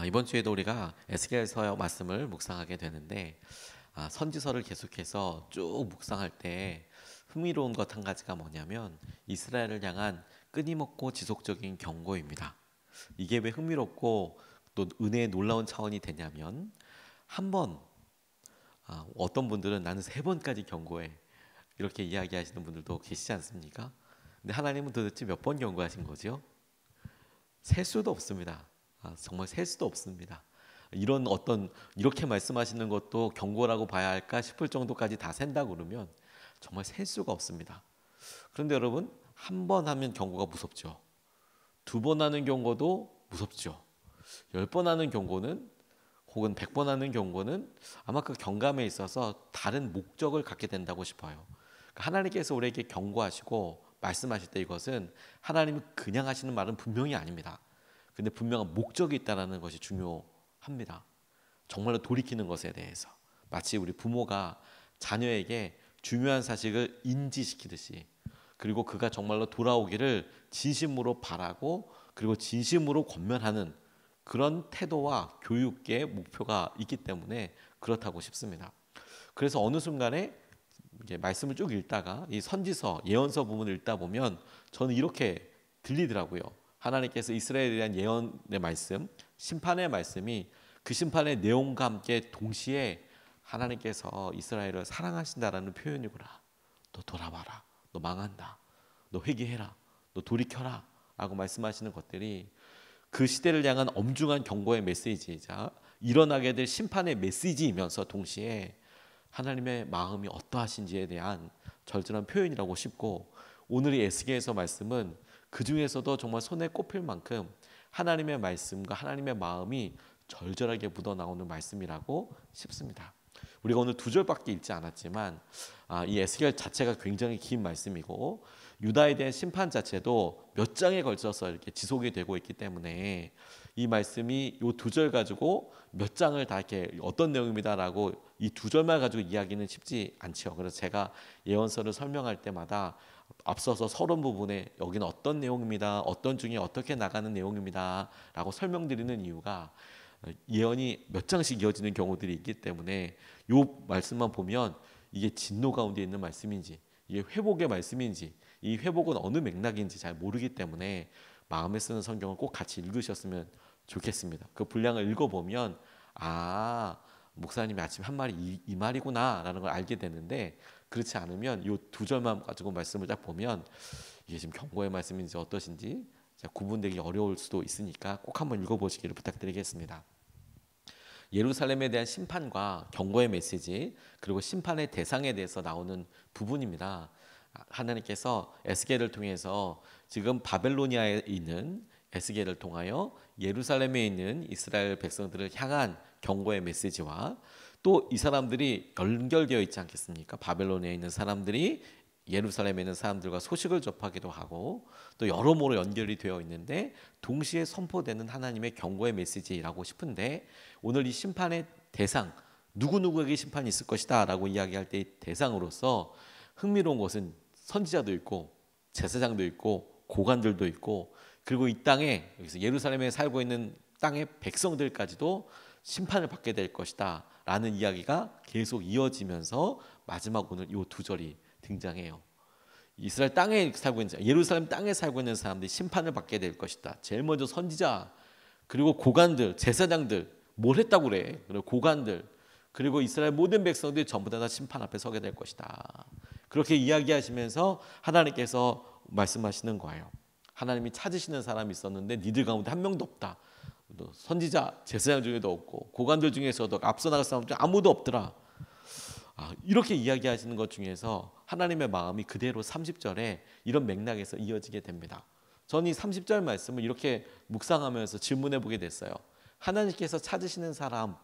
이번 주에도 우리가 에스겔서 말씀을 묵상하게 되는데 선지서를 계속해서 쭉 묵상할 때 흥미로운 것 한 가지가 뭐냐면 이스라엘을 향한 끊임없고 지속적인 경고입니다. 이게 왜 흥미롭고 또 은혜의 놀라운 차원이 되냐면 한 번, 어떤 분들은 나는 세 번까지 경고해 이렇게 이야기하시는 분들도 계시지 않습니까? 근데 하나님은 도대체 몇 번 경고하신 거죠? 셀 수도 없습니다. 정말 셀 수도 없습니다. 이런 어떤 이렇게 말씀하시는 것도 경고라고 봐야 할까 싶을 정도까지 다 센다 그러면 정말 셀 수가 없습니다. 그런데 여러분, 한 번 하면 경고가 무섭죠. 두 번 하는 경고도 무섭죠. 10번 하는 경고는 혹은 100번 하는 경고는 아마 그 경감에 있어서 다른 목적을 갖게 된다고 싶어요. 그러니까 하나님께서 우리에게 경고하시고 말씀하실 때 이것은 하나님이 그냥 하시는 말은 분명히 아닙니다. 근데 분명한 목적이 있다는 것이 중요합니다. 정말로 돌이키는 것에 대해서 마치 우리 부모가 자녀에게 중요한 사실을 인지시키듯이, 그리고 그가 정말로 돌아오기를 진심으로 바라고 그리고 진심으로 권면하는 그런 태도와 교육의 목표가 있기 때문에 그렇다고 싶습니다. 그래서 어느 순간에 이제 말씀을 쭉 읽다가 이 선지서 예언서 부분을 읽다 보면 저는 이렇게 들리더라고요. 하나님께서 이스라엘에 대한 예언의 말씀, 심판의 말씀이 그 심판의 내용과 함께 동시에 하나님께서 이스라엘을 사랑하신다라는 표현이구나. 너 돌아봐라. 너 망한다. 너 회개해라. 너 돌이켜라. 라고 말씀하시는 것들이 그 시대를 향한 엄중한 경고의 메시지이자 일어나게 될 심판의 메시지이면서 동시에 하나님의 마음이 어떠하신지에 대한 절절한 표현이라고 싶고, 오늘 이 에스겔서 말씀은 그 중에서도 정말 손에 꼽힐 만큼 하나님의 말씀과 하나님의 마음이 절절하게 묻어나오는 말씀이라고 싶습니다. 우리가 오늘 2절밖에 읽지 않았지만 이 에스겔 자체가 굉장히 긴 말씀이고 유다에 대한 심판 자체도 몇 장에 걸쳐서 이렇게 지속이 되고 있기 때문에 이 말씀이 이 2절 가지고 몇 장을 다 이렇게 어떤 내용입니다라고 이 2절만 가지고 이야기는 쉽지 않죠. 그래서 제가 예언서를 설명할 때마다 앞서서 서론 부분에 여기는 어떤 내용입니다, 어떤 중에 어떻게 나가는 내용입니다 라고 설명드리는 이유가 예언이 몇 장씩 이어지는 경우들이 있기 때문에 이 말씀만 보면 이게 진노 가운데 있는 말씀인지 이게 회복의 말씀인지 이 회복은 어느 맥락인지 잘 모르기 때문에 마음에 쓰는 성경을 꼭 같이 읽으셨으면 좋겠습니다. 그 분량을 읽어보면 목사님이 아침에 한 말이 이 말이구나 라는 걸 알게 되는데, 그렇지 않으면 이 2절만 가지고 말씀을 딱 보면 이게 지금 경고의 말씀인지 어떠신지 구분되기 어려울 수도 있으니까 꼭 한번 읽어보시기를 부탁드리겠습니다. 예루살렘에 대한 심판과 경고의 메시지, 그리고 심판의 대상에 대해서 나오는 부분입니다. 하나님께서 에스겔을 통해서 지금 바벨로니아에 있는 에스겔을 통하여 예루살렘에 있는 이스라엘 백성들을 향한 경고의 메시지와 또 이 사람들이 연결되어 있지 않겠습니까? 바벨로니아에 있는 사람들이 예루살렘에 있는 사람들과 소식을 접하기도 하고 또 여러모로 연결이 되어 있는데 동시에 선포되는 하나님의 경고의 메시지라고 싶은데, 오늘 이 심판의 대상, 누구누구에게 심판이 있을 것이다 라고 이야기할 때 대상으로서 흥미로운 것은 선지자도 있고 제사장도 있고 고관들도 있고, 그리고 이 땅에 여기서 예루살렘에 살고 있는 땅의 백성들까지도 심판을 받게 될 것이다 라는 이야기가 계속 이어지면서 마지막 오늘 이 2절이 등장해요. 이스라엘 땅에 살고 있는 예루살렘 땅에 살고 있는 사람들이 심판을 받게 될 것이다. 제일 먼저 선지자, 그리고 고관들, 제사장들 뭘 했다고 그래? 그리고 고관들, 그리고 이스라엘 모든 백성들이 전부 다 심판 앞에 서게 될 것이다. 그렇게 이야기하시면서 하나님께서 말씀하시는 거예요. 하나님이 찾으시는 사람이 있었는데 니들 가운데 한 명도 없다. 선지자, 제사장 중에도 없고 고관들 중에서도 앞서 나갈 사람 중 아무도 없더라. 이렇게 이야기하시는 것 중에서 하나님의 마음이 그대로 30절에 이런 맥락에서 이어지게 됩니다. 저는 이 30절 말씀을 이렇게 묵상하면서 질문해 보게 됐어요. 하나님께서 찾으시는 사람,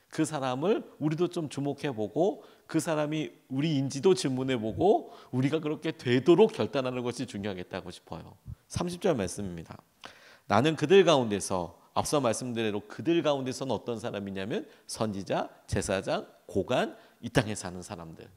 그 사람을 우리도 좀 주목해 보고 그 사람이 우리인지도 질문해 보고 우리가 그렇게 되도록 결단하는 것이 중요하겠다고 싶어요. 30절 말씀입니다. 나는 그들 가운데서, 앞서 말씀드린 대로 그들 가운데서는 어떤 사람이냐면 선지자, 제사장, 고관, 이 땅에 사는 사람들.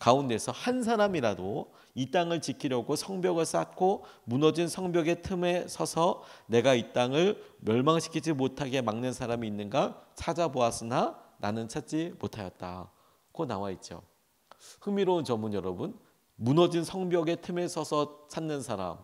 가운데서 한 사람이라도 이 땅을 지키려고 성벽을 쌓고 무너진 성벽의 틈에 서서 내가 이 땅을 멸망시키지 못하게 막는 사람이 있는가 찾아보았으나 나는 찾지 못하였다. 고 나와 있죠. 흥미로운 점은 여러분, 무너진 성벽의 틈에 서서 찾는 사람.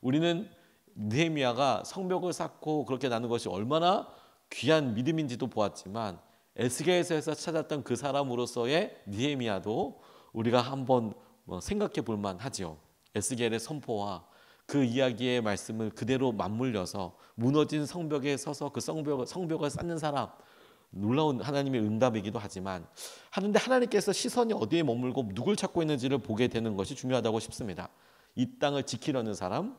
우리는 느헤미야가 성벽을 쌓고 그렇게 나눈 것이 얼마나 귀한 믿음인지도 보았지만 에스겔서에서 찾았던 그 사람으로서의 느헤미야도 우리가 한번 생각해 볼 만하죠. 에스겔의 선포와 그 이야기의 말씀을 그대로 맞물려서 무너진 성벽에 서서 그 성벽을 쌓는 사람, 놀라운 하나님의 응답이기도 하지만 하는데 하나님께서 시선이 어디에 머물고 누굴 찾고 있는지를 보게 되는 것이 중요하다고 싶습니다. 이 땅을 지키려는 사람,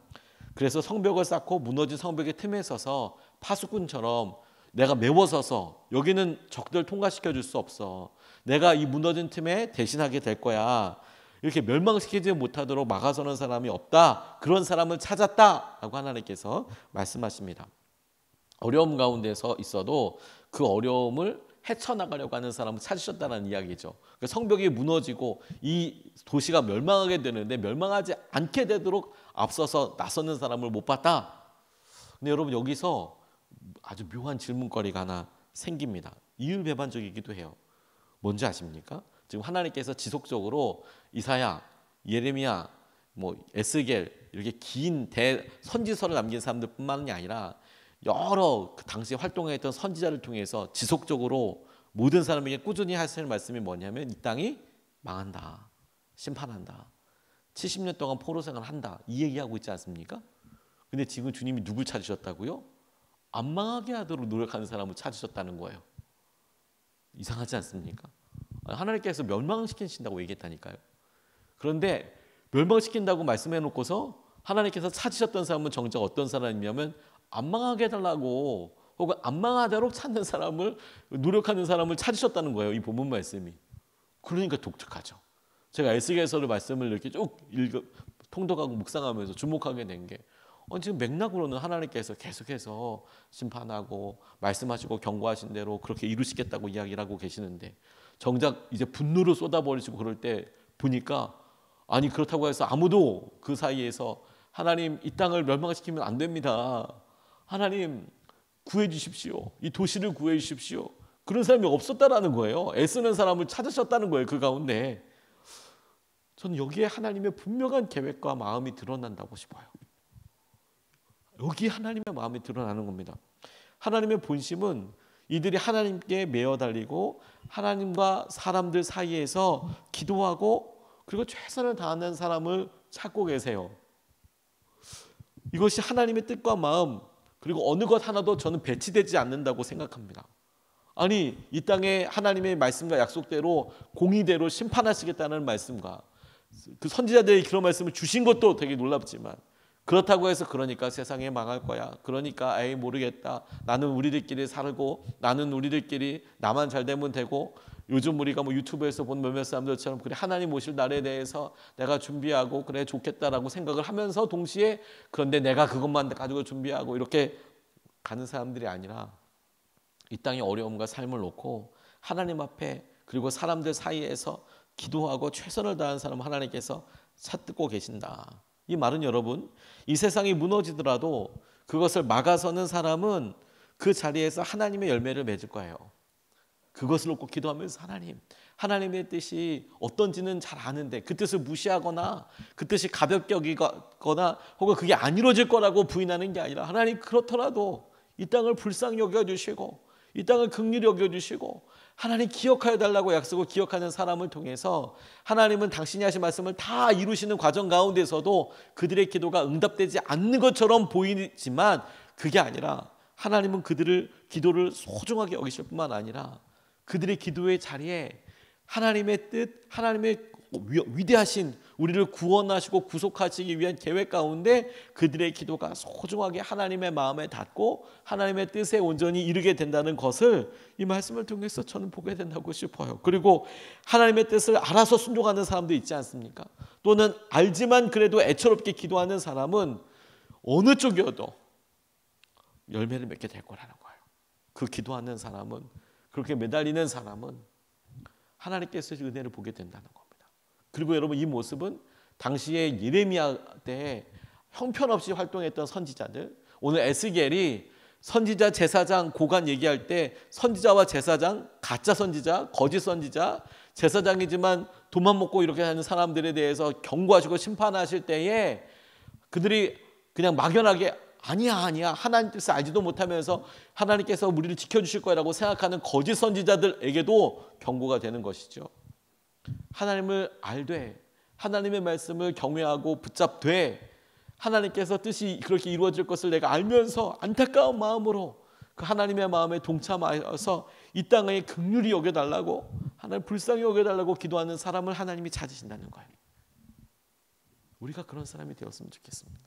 그래서 성벽을 쌓고 무너진 성벽의 틈에 서서 파수꾼처럼 내가 메워서서 여기는 적들 통과시켜 줄 수 없어. 내가 이 무너진 틈에 대신하게 될 거야. 이렇게 멸망시키지 못하도록 막아서는 사람이 없다. 그런 사람을 찾았다. 라고 하나님께서 말씀하십니다. 어려움 가운데서 있어도 그 어려움을 헤쳐나가려고 하는 사람을 찾으셨다는 이야기죠. 성벽이 무너지고 이 도시가 멸망하게 되는데 멸망하지 않게 되도록 앞서서 나서는 사람을 못 봤다. 근데 여러분 여기서 아주 묘한 질문거리가 하나 생깁니다. 이율배반적이기도 해요. 뭔지 아십니까? 지금 하나님께서 지속적으로 이사야, 예레미야, 에스겔 이렇게 긴 선지서를 남긴 사람들뿐만이 아니라 여러 그 당시에 활동했던 선지자를 통해서 지속적으로 모든 사람에게 꾸준히 하시는 말씀이 뭐냐면 이 땅이 망한다, 심판한다, 70년 동안 포로 생활을 한다 이 얘기하고 있지 않습니까? 근데 지금 주님이 누굴 찾으셨다고요? 안 망하게 하도록 노력하는 사람을 찾으셨다는 거예요. 이상하지 않습니까? 하나님께서 멸망시키신다고 얘기했다니까요. 그런데 멸망시킨다고 말씀해 놓고서 하나님께서 찾으셨던 사람은 정작 어떤 사람이냐면 안 망하게 해달라고 혹은 안 망하도록 찾는 사람을 노력하는 사람을 찾으셨다는 거예요. 이 본문 말씀이. 그러니까 독특하죠. 제가 에스겔서를 말씀을 이렇게 쭉 통독하고 묵상하면서 주목하게 된 게 지금 맥락으로는 하나님께서 계속해서 심판하고 말씀하시고 경고하신 대로 그렇게 이루시겠다고 이야기를 하고 계시는데 정작 이제 분노를 쏟아버리시고 그럴 때 보니까 아니 그렇다고 해서 아무도 그 사이에서 하나님 이 땅을 멸망시키면 안 됩니다. 하나님 구해 주십시오. 이 도시를 구해 주십시오. 그런 사람이 없었다라는 거예요. 애쓰는 사람을 찾으셨다는 거예요. 그 가운데. 저는 여기에 하나님의 분명한 계획과 마음이 드러난다고 싶어요. 여기 하나님의 마음이 드러나는 겁니다. 하나님의 본심은 이들이 하나님께 매어 달리고 하나님과 사람들 사이에서 기도하고 그리고 최선을 다하는 사람을 찾고 계세요. 이것이 하나님의 뜻과 마음 그리고 어느 것 하나도 저는 배치되지 않는다고 생각합니다. 아니 이 땅에 하나님의 말씀과 약속대로 공의대로 심판하시겠다는 말씀과 그 선지자들이 그런 말씀을 주신 것도 되게 놀랍지만 그렇다고 해서 그러니까 세상에 망할 거야. 그러니까 에이 모르겠다. 나는 우리들끼리 살고 나는 우리들끼리 나만 잘 되면 되고 요즘 우리가 유튜브에서 본 몇몇 사람들처럼 그래 하나님 오실 날에 대해서 내가 준비하고 그래 좋겠다라고 생각을 하면서 동시에 그런데 내가 그것만 가지고 준비하고 이렇게 가는 사람들이 아니라 이 땅의 어려움과 삶을 놓고 하나님 앞에 그리고 사람들 사이에서 기도하고 최선을 다하는 사람 하나님께서 찾고 계신다. 이 말은 여러분 이 세상이 무너지더라도 그것을 막아서는 사람은 그 자리에서 하나님의 열매를 맺을 거예요. 그것을 놓고 기도하면서 하나님의 뜻이 어떤지는 잘 아는데 그 뜻을 무시하거나 그 뜻이 가볍게 여기거나 혹은 그게 안 이루어질 거라고 부인하는 게 아니라 하나님 그렇더라도 이 땅을 불쌍히 여겨주시고 이 땅을 긍휼히 여겨주시고 하나님 기억하여 달라고 약속을 기억하는 사람을 통해서 하나님은 당신이 하신 말씀을 다 이루시는 과정 가운데서도 그들의 기도가 응답되지 않는 것처럼 보이지만 그게 아니라 하나님은 그들의 기도를 소중하게 여기실 뿐만 아니라 그들의 기도의 자리에 하나님의 뜻, 하나님의 위대하신 우리를 구원하시고 구속하시기 위한 계획 가운데 그들의 기도가 소중하게 하나님의 마음에 닿고 하나님의 뜻에 온전히 이르게 된다는 것을 이 말씀을 통해서 저는 보게 된다고 싶어요. 그리고 하나님의 뜻을 알아서 순종하는 사람도 있지 않습니까? 또는 알지만 그래도 애처롭게 기도하는 사람은 어느 쪽이어도 열매를 맺게 될 거라는 거예요. 그 기도하는 사람은 그렇게 매달리는 사람은 하나님께서 은혜를 보게 된다는 겁니다. 그리고 여러분 이 모습은 당시에 예레미야 때에 형편없이 활동했던 선지자들, 오늘 에스겔이 선지자, 제사장, 고관 얘기할 때 선지자와 제사장, 가짜 선지자, 거짓 선지자, 제사장이지만 돈만 먹고 이렇게 하는 사람들에 대해서 경고하시고 심판하실 때에 그들이 그냥 막연하게 아니야 하나님 뜻을 알지도 못하면서 하나님께서 우리를 지켜주실 거라고 생각하는 거짓 선지자들에게도 경고가 되는 것이죠. 하나님을 알되 하나님의 말씀을 경외하고 붙잡되 하나님께서 뜻이 그렇게 이루어질 것을 내가 알면서 안타까운 마음으로 그 하나님의 마음에 동참하여서 이 땅에 긍휼히 여겨달라고, 하나님 불쌍히 여겨달라고 기도하는 사람을 하나님이 찾으신다는 거예요. 우리가 그런 사람이 되었으면 좋겠습니다.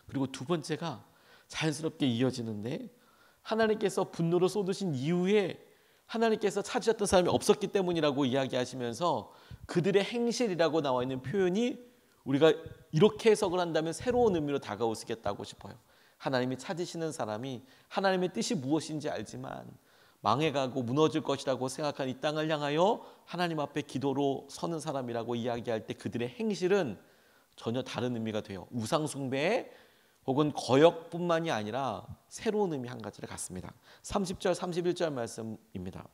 그리고 두 번째가 자연스럽게 이어지는데, 하나님께서 분노를 쏟으신 이후에 하나님께서 찾으셨던 사람이 없었기 때문이라고 이야기하시면서 그들의 행실이라고 나와 있는 표현이 우리가 이렇게 해석을 한다면 새로운 의미로 다가올 수 있겠다고 싶어요. 하나님이 찾으시는 사람이 하나님의 뜻이 무엇인지 알지만 망해가고 무너질 것이라고 생각한 이 땅을 향하여 하나님 앞에 기도로 서는 사람이라고 이야기할 때 그들의 행실은 전혀 다른 의미가 돼요. 우상 숭배 혹은 거역뿐만이 아니라 새로운 의미 한 가지를 갖습니다. 30절 31절 말씀입니다.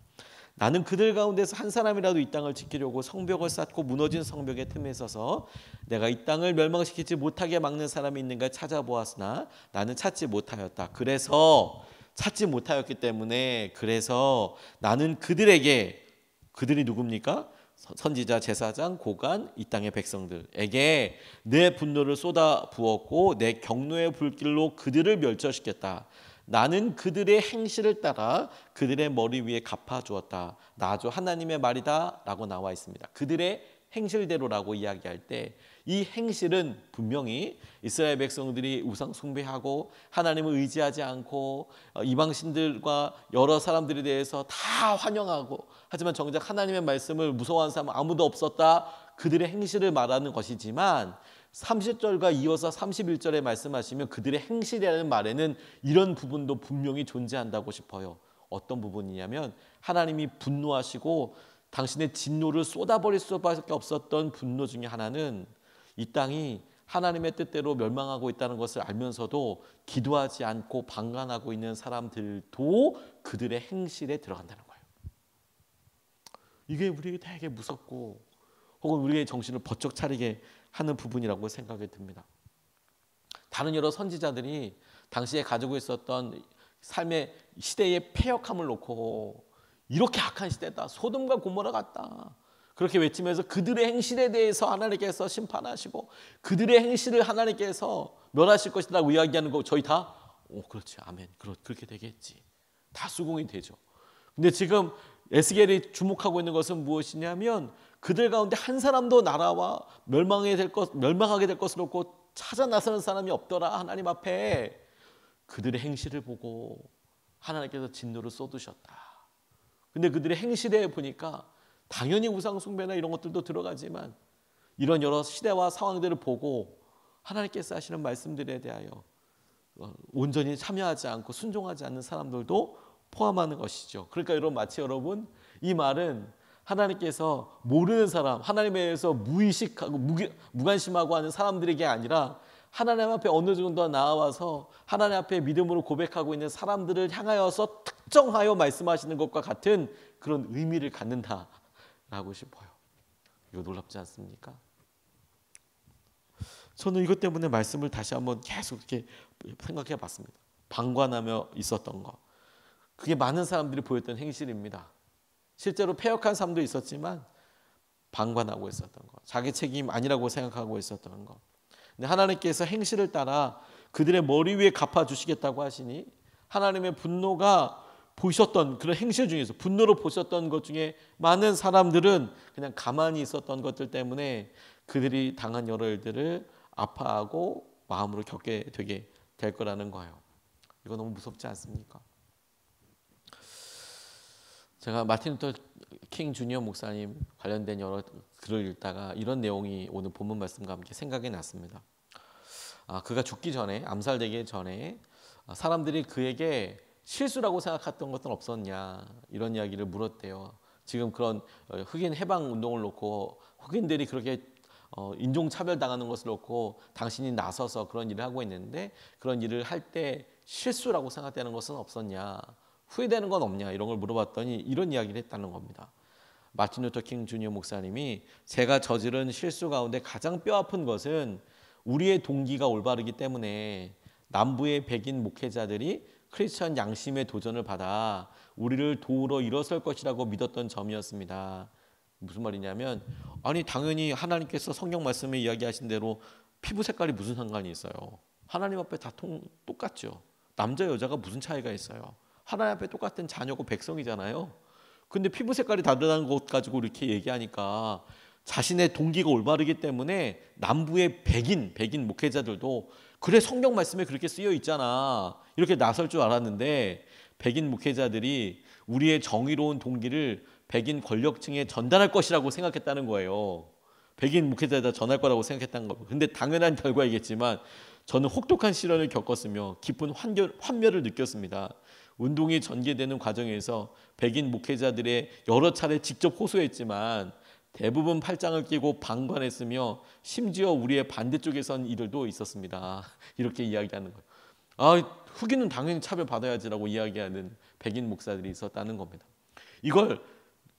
나는 그들 가운데서 한 사람이라도 이 땅을 지키려고 성벽을 쌓고 무너진 성벽의 틈에 서서 내가 이 땅을 멸망시키지 못하게 막는 사람이 있는가 찾아보았으나 나는 찾지 못하였다. 그래서 찾지 못하였기 때문에 그래서 나는 그들에게, 그들이 누굽니까? 선지자, 제사장, 고관, 이 땅의 백성들에게 내 분노를 쏟아 부었고 내 경노의 불길로 그들을 멸절시켰다. 나는 그들의 행실을 따라 그들의 머리 위에 갚아주었다. 나 주 하나님의 말이다 라고 나와 있습니다. 그들의 행실대로라고 이야기할 때 이 행실은 분명히 이스라엘 백성들이 우상 숭배하고 하나님을 의지하지 않고 이방신들과 여러 사람들에 대해서 다 환영하고, 하지만 정작 하나님의 말씀을 무서워하는 사람은 아무도 없었다, 그들의 행실을 말하는 것이지만 30절과 이어서 31절에 말씀하시면 그들의 행실이라는 말에는 이런 부분도 분명히 존재한다고 싶어요. 어떤 부분이냐면 하나님이 분노하시고 당신의 진노를 쏟아버릴 수밖에 없었던 분노 중에 하나는 이 땅이 하나님의 뜻대로 멸망하고 있다는 것을 알면서도 기도하지 않고 방관하고 있는 사람들도 그들의 행실에 들어간다는 거예요. 이게 우리에게 되게 무섭고 혹은 우리의 정신을 번쩍 차리게 하는 부분이라고 생각이 듭니다. 다른 여러 선지자들이 당시에 가지고 있었던 삶의 시대의 패역함을 놓고 이렇게 악한 시대다, 소돔과 고모라 같다, 그렇게 외치면서 그들의 행실에 대해서 하나님께서 심판하시고 그들의 행실을 하나님께서 멸하실 것이라고 이야기하는 거 저희 다 그렇지, 아멘, 그렇게 되겠지, 다 수긍이 되죠. 근데 지금 에스겔이 주목하고 있는 것은 무엇이냐면 그들 가운데 한 사람도 나라와 멸망하게 될 것을 놓고 찾아 나서는 사람이 없더라. 하나님 앞에 그들의 행실을 보고 하나님께서 진노를 쏟으셨다. 근데 그들의 행실에 보니까 당연히 우상 숭배나 이런 것들도 들어가지만 이런 여러 시대와 상황들을 보고 하나님께서 하시는 말씀들에 대하여 온전히 참여하지 않고 순종하지 않는 사람들도 포함하는 것이죠. 그러니까 여러분, 마치 여러분 이 말은 하나님께서 모르는 사람, 하나님에 대해서 무의식하고 무관심하고 하는 사람들에게 아니라 하나님 앞에 어느 정도 나와서 하나님 앞에 믿음으로 고백하고 있는 사람들을 향하여서 특정하여 말씀하시는 것과 같은 그런 의미를 갖는다라고 싶어요. 이거 놀랍지 않습니까? 저는 이것 때문에 말씀을 다시 한번 계속 이렇게 생각해 봤습니다. 방관하며 있었던 것, 그게 많은 사람들이 보였던 행실입니다. 실제로 패역한 사람도 있었지만 방관하고 있었던 것, 자기 책임 아니라고 생각하고 있었던 것. 근데 하나님께서 행실을 따라 그들의 머리 위에 갚아주시겠다고 하시니 하나님의 분노가 보셨던 그런 행실 중에서, 분노로 보셨던 것 중에 많은 사람들은 그냥 가만히 있었던 것들 때문에 그들이 당한 여러 일들을 아파하고 마음으로 겪게 되게 될 거라는 거예요. 이거 너무 무섭지 않습니까? 제가 마틴 루터 킹 주니어 목사님 관련된 여러 글을 읽다가 이런 내용이 오늘 본문 말씀과 함께 생각이 났습니다. 그가 죽기 전에, 암살되기 전에 사람들이 그에게 실수라고 생각했던 것은 없었냐, 이런 이야기를 물었대요. 지금 그런 흑인 해방 운동을 놓고 흑인들이 그렇게 인종차별 당하는 것을 놓고 당신이 나서서 그런 일을 하고 있는데 그런 일을 할 때 실수라고 생각되는 것은 없었냐, 후회되는 건 없냐, 이런 걸 물어봤더니 이런 이야기를 했다는 겁니다. 마틴 루터 킹 주니어 목사님이 제가 저지른 실수 가운데 가장 뼈아픈 것은 우리의 동기가 올바르기 때문에 남부의 백인 목회자들이 크리스천 양심의 도전을 받아 우리를 도우러 일어설 것이라고 믿었던 점이었습니다. 무슨 말이냐면, 아니 당연히 하나님께서 성경 말씀에 이야기하신 대로 피부 색깔이 무슨 상관이 있어요. 하나님 앞에 다 똑같죠. 남자 여자가 무슨 차이가 있어요. 하나님 앞에 똑같은 자녀고 백성이잖아요. 근데 피부 색깔이 다르다는 것 가지고 이렇게 얘기하니까 자신의 동기가 올바르기 때문에 남부의 백인 목회자들도 그래 성경 말씀에 그렇게 쓰여 있잖아 이렇게 나설 줄 알았는데, 백인 목회자들이 우리의 정의로운 동기를 백인 권력층에 전달할 것이라고 생각했다는 거예요. 백인 목회자에다 전할 거라고 생각했다는 거예요. 근데 당연한 결과이겠지만 저는 혹독한 시련을 겪었으며 깊은 환멸을 느꼈습니다. 운동이 전개되는 과정에서 백인 목회자들의 여러 차례 직접 호소했지만 대부분 팔짱을 끼고 방관했으며 심지어 우리의 반대쪽에 선 이들도 있었습니다. 이렇게 이야기하는 거예요. 흑인은 당연히 차별받아야지라고 이야기하는 백인 목사들이 있었다는 겁니다. 이걸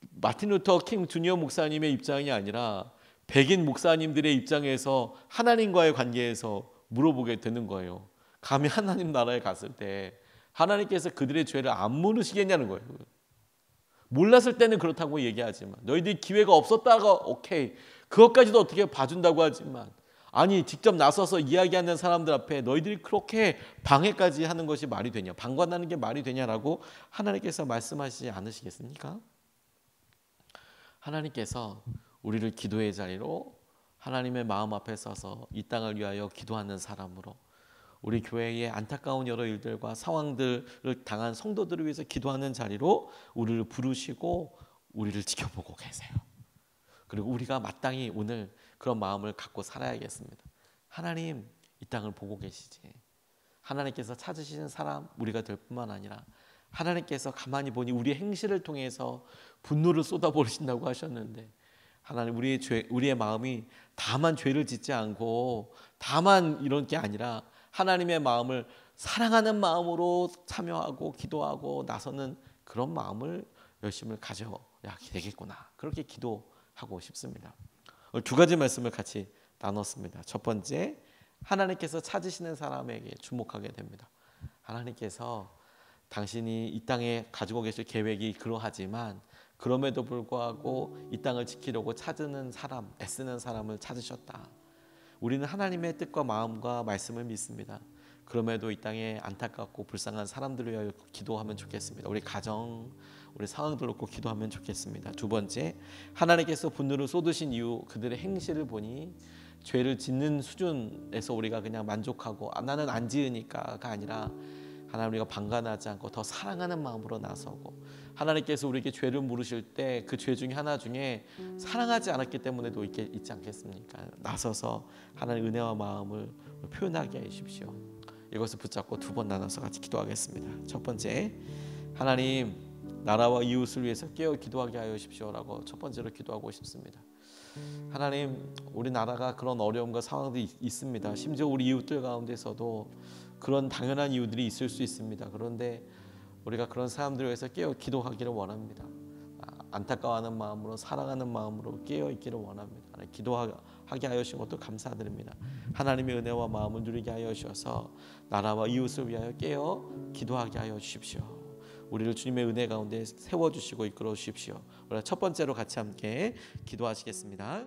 마틴 루터 킹 주니어 목사님의 입장이 아니라 백인 목사님들의 입장에서 하나님과의 관계에서 물어보게 되는 거예요. 감히 하나님 나라에 갔을 때 하나님께서 그들의 죄를 안 물으시겠냐는 거예요. 몰랐을 때는 그렇다고 얘기하지만, 너희들이 기회가 없었다가 오케이, 그것까지도 어떻게 봐준다고 하지만, 아니 직접 나서서 이야기하는 사람들 앞에 너희들이 그렇게 방해까지 하는 것이 말이 되냐, 방관하는 게 말이 되냐라고 하나님께서 말씀하시지 않으시겠습니까? 하나님께서 우리를 기도의 자리로, 하나님의 마음 앞에 서서 이 땅을 위하여 기도하는 사람으로, 우리 교회의 안타까운 여러 일들과 상황들을 당한 성도들을 위해서 기도하는 자리로 우리를 부르시고 우리를 지켜보고 계세요. 그리고 우리가 마땅히 오늘 그런 마음을 갖고 살아야겠습니다. 하나님 이 땅을 보고 계시지. 하나님께서 찾으시는 사람 우리가 될 뿐만 아니라 하나님께서 가만히 보니 우리의 행실을 통해서 분노를 쏟아버리신다고 하셨는데, 하나님 우리의 마음이 다만 죄를 짓지 않고 다만 이런 게 아니라 하나님의 마음을 사랑하는 마음으로 참여하고 기도하고 나서는 그런 마음을 열심히 가져야 되겠구나, 그렇게 기도하고 싶습니다. 두 가지 말씀을 같이 나눴습니다. 첫 번째, 하나님께서 찾으시는 사람에게 주목하게 됩니다. 하나님께서 당신이 이 땅에 가지고 계실 계획이 그러하지만 그럼에도 불구하고 이 땅을 지키려고 찾는 사람, 애쓰는 사람을 찾으셨다. 우리는 하나님의 뜻과 마음과 말씀을 믿습니다. 그럼에도 이 땅에 안타깝고 불쌍한 사람들을 위하여 기도하면 좋겠습니다. 우리 가정, 우리 상황들 놓고 기도하면 좋겠습니다. 두 번째, 하나님께서 분노를 쏟으신 이유 그들의 행실을 보니 죄를 짓는 수준에서 우리가 그냥 만족하고 나는 안 지으니까가 아니라 하나님, 우리가 방관하지 않고 더 사랑하는 마음으로 나서고, 하나님께서 우리에게 죄를 물으실 때 그 죄 중에 하나 중에 사랑하지 않았기 때문에도 있지 않겠습니까? 나서서 하나님의 은혜와 마음을 표현하게 해주십시오. 이것을 붙잡고 두 번 나눠서 같이 기도하겠습니다. 첫 번째, 하나님 나라와 이웃을 위해서 깨어 기도하게 하여 주십시오라고 첫 번째로 기도하고 싶습니다. 하나님, 우리나라가 그런 어려움과 상황들이 있습니다. 심지어 우리 이웃들 가운데서도 그런 당연한 이유들이 있을 수 있습니다. 그런데 우리가 그런 사람들을 위해서 깨어 기도하기를 원합니다. 안타까워하는 마음으로, 사랑하는 마음으로 깨어 있기를 원합니다. 기도하게 하여 주신 것도 감사드립니다. 하나님의 은혜와 마음을 누리게 하여 주셔서 나라와 이웃을 위하여 깨어 기도하게 하여 주십시오. 우리를 주님의 은혜 가운데 세워주시고 이끌어 주십시오. 우리가 첫 번째로 같이 함께 기도하시겠습니다.